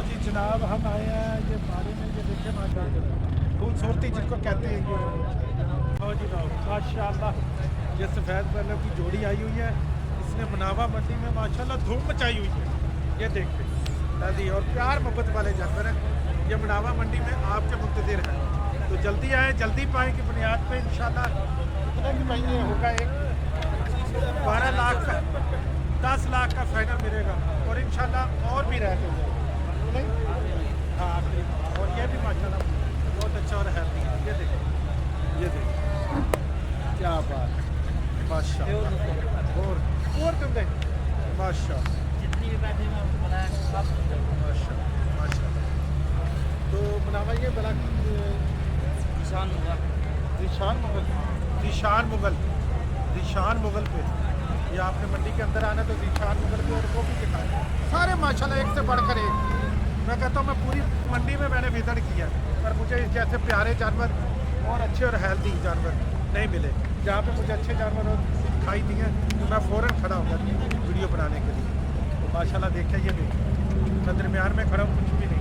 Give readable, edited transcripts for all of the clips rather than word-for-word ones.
जी जनाब, हम आए हैं ये बारे में, ये देखे खूबसूरती जिसको कहते हैं ये। जी माशाल्लाह, ये सफ़ेद बैलों की जोड़ी आई हुई है। इसने मुनावा मंडी में माशाल्लाह धूम मचाई हुई है। ये देखिए दादी और प्यार मोहब्बत वाले जानवर हैं। ये मुनावा मंडी में आपके मुंतज़िर हैं, तो जल्दी आए, जल्दी पाएँ की बुनियाद पे इंशाल्लाह कितना कि भाई ये होगा एक 12 लाख का 10 लाख का फाइनल मिलेगा और इंशाल्लाह और भी रहते हैं। हाँ, और ये भी माशाल्लाह बहुत अच्छा और हेल्दी है। ये देखो, ये देखो क्या बात है, माशाल्लाह। और तुम देख माशाल्लाह, जितनी भी बैठे हैं आपको बनाया सब माशाल्लाह माशाल्लाह। तो मुनावा ये बड़ा किसान होगा ज़ीशान मुगल पे ये आपने मंडी के अंदर आना तो ज़ीशान मुगल पे और वो भी दिखाए सारे माशाल्लाह एक से बढ़कर एक। मैं कहता हूँ मैं पूरी मंडी में मैंने विजिट किया पर मुझे जैसे प्यारे जानवर और अच्छे और हेल्दी जानवर नहीं मिले। जहाँ पे मुझे अच्छे जानवर दिखाई दिए तो मैं फ़ौरन खड़ा हो गया वीडियो बनाने के लिए। तो माशाल्लाह देखिए, ये देखिए मैं दरमियान में खड़ा हूँ, कुछ भी नहीं।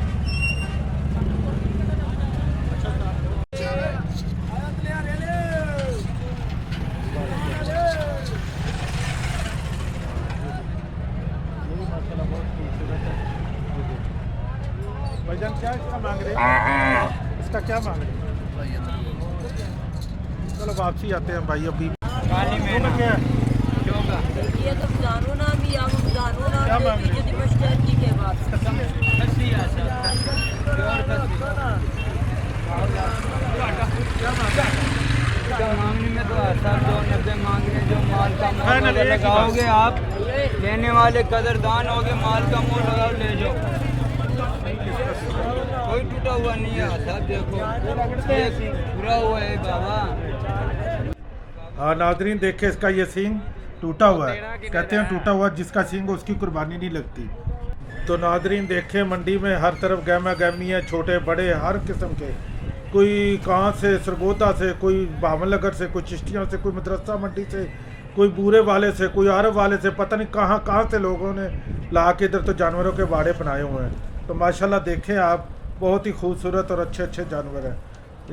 भाईजान क्या इसका मांग रहे हैं? इसका क्या मांग रहे हैं? चलो वापसी आते हैं भाई। अभी काली में क्या है? ये तो जानो ना भी आप जानो ना क्या मांग रहे हैं? ये दिवस की के बाद खस्सी है सर प्योर खस्सी क्या मांगने में तो सर 290 मांग रहे, जो माल का मोल लगाओगे आप लेने वाले कदरदान होगे, माल का मोल लगाओ ले जाओ। कोई टूटा हुआ नहीं है सब देखो पूरा हुआ है बाबा। हाँ नादरीन देखे इसका ये सींग टूटा हुआ है। कहते हैं टूटा हुआ जिसका सींग हो उसकी कुर्बानी नहीं लगती। तो नादरीन देखे मंडी में हर तरफ गहमा गहमी है, छोटे बड़े हर किस्म के। कोई कहाँ से सरगोदा से, कोई भावनगर से, कोई चिश्तियों से, कोई मदरसा मंडी से, कोई बूरे वाले से, कोई अरब वाले से, पता नहीं कहाँ कहाँ से लोगों ने ला के इधर तो जानवरों के बाड़े बनाए हुए हैं। तो माशाल्लाह देखें आप, बहुत ही खूबसूरत और अच्छे अच्छे जानवर हैं।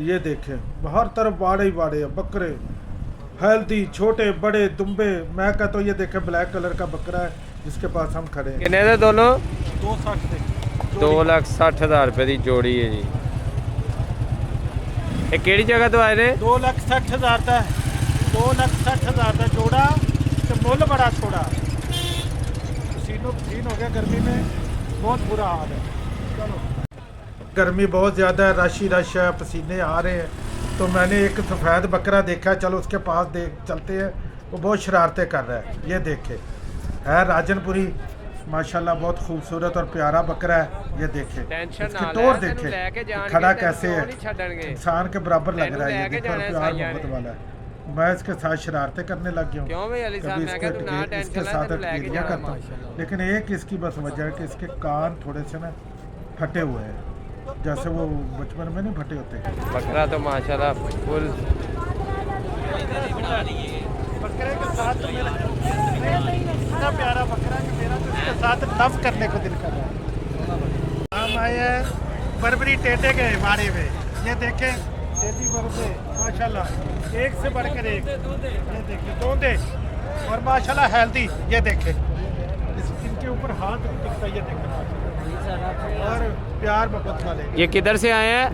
ये देखें हर तरफ बाड़े ही बाड़े हैं, बकरे हेल्दी छोटे बड़े दुम्बे। मैं कहता हूँ ये देखें ब्लैक कलर का बकरा है जिसके पास हम खड़े हैं। कितने दे दोनों? 2,60,000 रुपए की जोड़ी है जी। ये केड़ी जगह तो आए थे? 2,60,000 का 2,60,000 का जोड़ा तो मुल बड़ा छोड़ा। पसीनो पसीन हो गया गर्मी में, बहुत बुरा हाल है। चलो गर्मी बहुत ज़्यादा है, रश ही रश है, पसीने आ रहे हैं। तो मैंने एक सफ़ेद बकरा देखा, चलो उसके पास देख चलते हैं। वो बहुत शरारतें कर रहा है। ये देखे है राजनपुरी, माशाल्लाह बहुत खूबसूरत और प्यारा बकरा है। ये देखे इसके तौर देखे, खड़ा कैसे है, इंसान के बराबर लग रहा है। ये देखो प्यार मोहब्बत वाला है। मैं इसके साथ शरारतें करने लग गया हूँ, कभी इसके साथ अटकेलियाँ करता हूँ। लेकिन एक इसकी बस वजह है कि इसके कान थोड़े से ना फटे हुए हैं, जैसे वो बचपन में नहीं फटे होते। बकरा तो माशाल्लाह फुल बकरे के साथ इतना प्यारा बकरा कि मेरा तो इसके साथ लव करने को दिल कर रहा है। हम आए हैं बरबरी टेटे के बारे में। ये देखें टेटी बरबे माशाल्लाह एक से बढ़कर एक। ये देखें दोंदे और माशाल्लाह हेल्दी। ये देखें इनके ऊपर हाथ दिखता है। ये देखें और प्यार मोहब्बत वाले। ये किधर से आए हैं?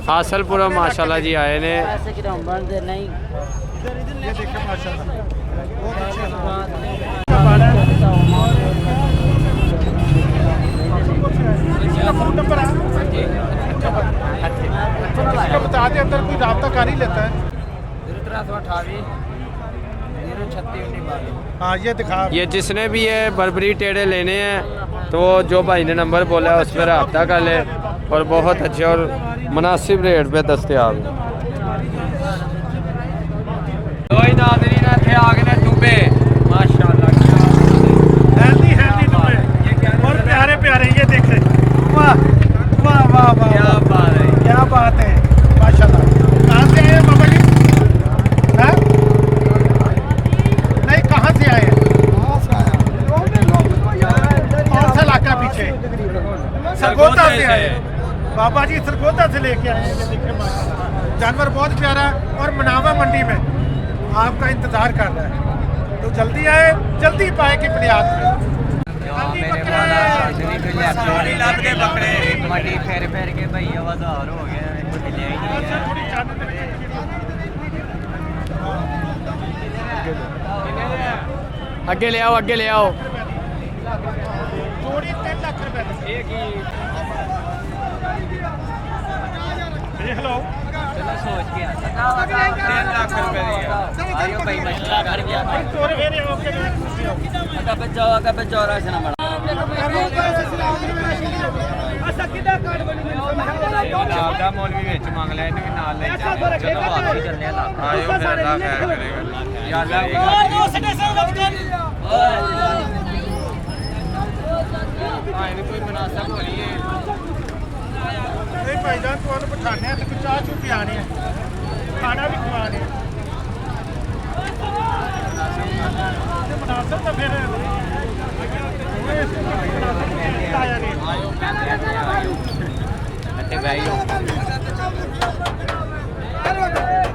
हासलपुरा माशाल्लाह जी आए ने। ये देखें माशाल्लाह बहुत अच्छे फोन नंबर है, बता दें अंदर कोई राब्ता कर ही लेता है। हाँ ये दिखा। ये जिसने भी ये बरबरी टेढ़े लेने हैं तो वो जो भाई ने नंबर बोला है उस पर रब्ता कर ले और बहुत अच्छे और मुनासिब रेट पे दस्तयाब है। दुबे माशाल्लाह हेल्दी हेल्दी दुबे और प्यारे प्यारे। ये देखे वाह वाह वाह वाह, क्या बात है, क्या बात है माशाल्लाह। कहाँ से आए बाबा जी? सरगोदा से आए बाबा जी, सरगोदा से लेके आए हैं। ये देखिए माशाल्लाह जानवर बहुत प्यारा है और मनावा मंडी में आपका इंतजार कर रहा है, तो जल्दी आए, जल्दी पाए कि बुनियाद में मेरे वाला सोनी लग के बकरे मटी फेर फेर के भैया बाजार हो गया मिले ही नहीं है। आगे ले आओ, आगे ले आओ। जोड़ी 3 लाख रुपए एक ही देख लो। चलो सोच के 3 लाख रुपए दिया आयो भाई मसला कर गया तोरे मेरे ओके खुशी हो कब चौरा से ना बड़ा आपदा मौलवी विच मंग ले इन्हें भी नाल ले चलो चलो वापस चलने लग आयो फिर अल्लाह खैर करेगा। या अल्लाह कोई मुनासिब हो रही है नहीं भाईजान, तो बिठाने हैं तो चाह चू पियाने हैं, खाना भी खिलाने हैं। मुनासिब तो फिर आया नहीं।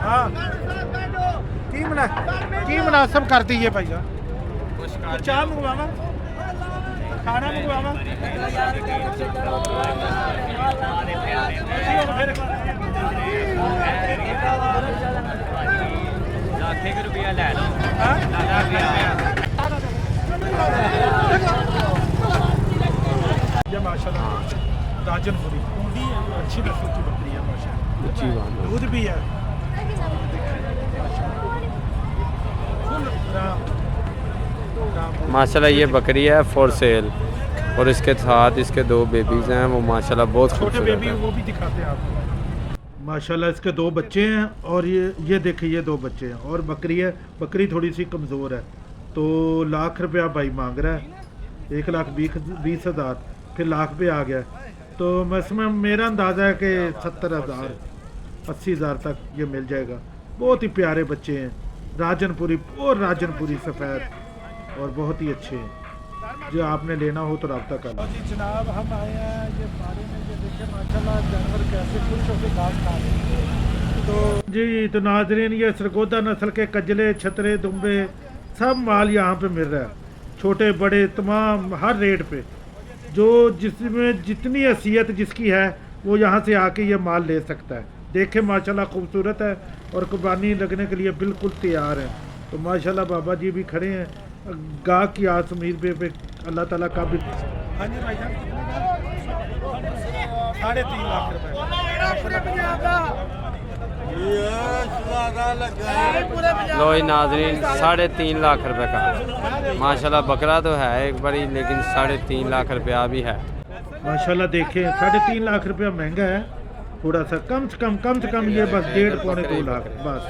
हाँ की मुनासिब कर दी है भाईजान, चाह मंगवावा, खाना मंगवावा। लाख रुपया ले लो ये माशाल्लाह राजनपुरी अच्छी नस्ल की बकरी है माशाल्लाह, अच्छी बात है। दूध भी है। माशाल्लाह ये बकरी है फॉर सेल और इसके साथ इसके 2 बेबीज हैं, वो माशाल्लाह बहुत छोटे खूबसूरत बेबी है। वो भी दिखाते हैं आपको। माशाल्लाह इसके 2 बच्चे हैं और ये देखिए ये 2 बच्चे हैं और बकरी है। बकरी थोड़ी सी कमज़ोर है, तो लाख रुपया भाई मांग रहा है, 1,20,000 फिर लाख पे आ गया। तो इसमें मेरा अंदाज़ा है कि 70,000 80,000 तक ये मिल जाएगा। बहुत ही प्यारे बच्चे हैं, राजनपुरी और राजनपुरी सफ़ेद और बहुत ही अच्छे हैं। जो आपने लेना हो तो रब्ता कर लो। जी जनाब, हम आए हैं ये बारे में, ये देखिए माशाल्लाह जानवर कैसे खुश होकर घास खा रहे हैं। तो जी तो नाजरीन, ये सरगोदा नस्ल के कजले, छतरे, दुम्बे सब माल यहाँ पे मिल रहा है, छोटे बड़े तमाम हर रेट पे। जो जिसमें जितनी हैसियत जिसकी है वो यहाँ से आके ये माल ले सकता है। देखे माशाल्लाह खूबसूरत है और कुर्बानी लगने के लिए बिल्कुल तैयार है। तो माशाल्लाह बाबा जी भी खड़े हैं, गाह की आस उम्मीद पे अल्लाह ताला का भी। हाँ जी भाई जान, 3.5 लाख रुपए। लो ये नाजरीन 3.5 लाख रुपए का माशाल्लाह बकरा तो है एक बारी, लेकिन 3.5 लाख रुपया भी है। माशाल्लाह देखें 3.5 लाख रुपया महंगा है थोड़ा सा, कम से कम ये बस 1.5-2 लाख बस,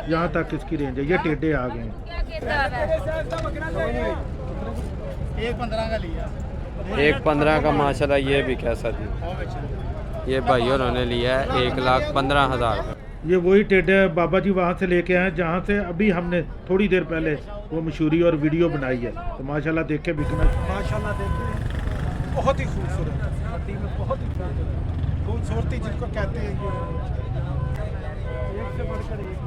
यहाँ तक इसकी रेंज है। ये टेढ़े आ गए हैं। 1.15 का माशाल्लाह ये भी कैसा दी, ये भाई उन्होंने लिया है 1,15,000 का। ये वही टेढ़े बाबा जी वहाँ से लेके आए जहाँ से अभी हमने थोड़ी देर पहले वो मशहूरी और वीडियो बनाई है। तो माशाल्लाह देखे बिकना, माशाल्लाह देखे बहुत ही खूबसूरत, बहुत ही खूबसूरती जिसको कहते हैं एक से बढ़कर एक।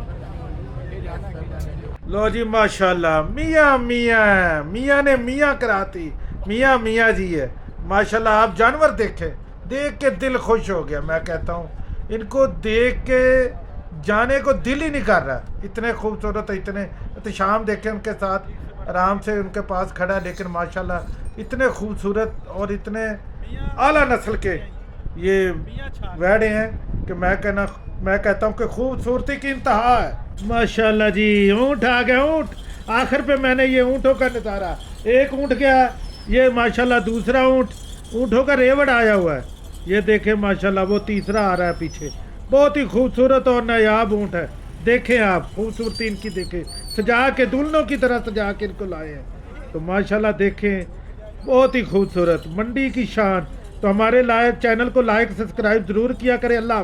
लो जी माशाल्लाह मियाँ मियाँ मियाँ ने मियाँ कराती, मियाँ मियाँ जी है माशाल्लाह। आप जानवर देख के दिल खुश हो गया। मैं कहता हूँ इनको देख के जाने को दिल ही नहीं कर रहा, इतने खूबसूरत, इतने एहतशाम देखे उनके साथ आराम से उनके पास खड़ा, लेकिन माशाल्लाह इतने खूबसूरत और इतने आला नस्ल के ये वैड़े हैं कि मैं कहता हूँ कि खूबसूरती की इंतहा है। माशाल्लाह जी ऊँट आ गया, ऊँट आखिर पे मैंने ये ऊँटों का नज़ारा, एक ऊँट गया, ये माशाल्लाह दूसरा ऊँटों का रेवड़ आया हुआ है। ये देखें माशाल्लाह वो तीसरा आ रहा है पीछे, बहुत ही खूबसूरत और नायाब ऊँट है। देखें आप खूबसूरती इनकी, देखें सजा के दुल्हनों की तरह सजा के इनको लाए हैं। तो माशाल्लाह देखें बहुत ही खूबसूरत मंडी की शान। तो हमारे चैनल को लाइक सब्सक्राइब ज़रूर किया करें। अल्लाह।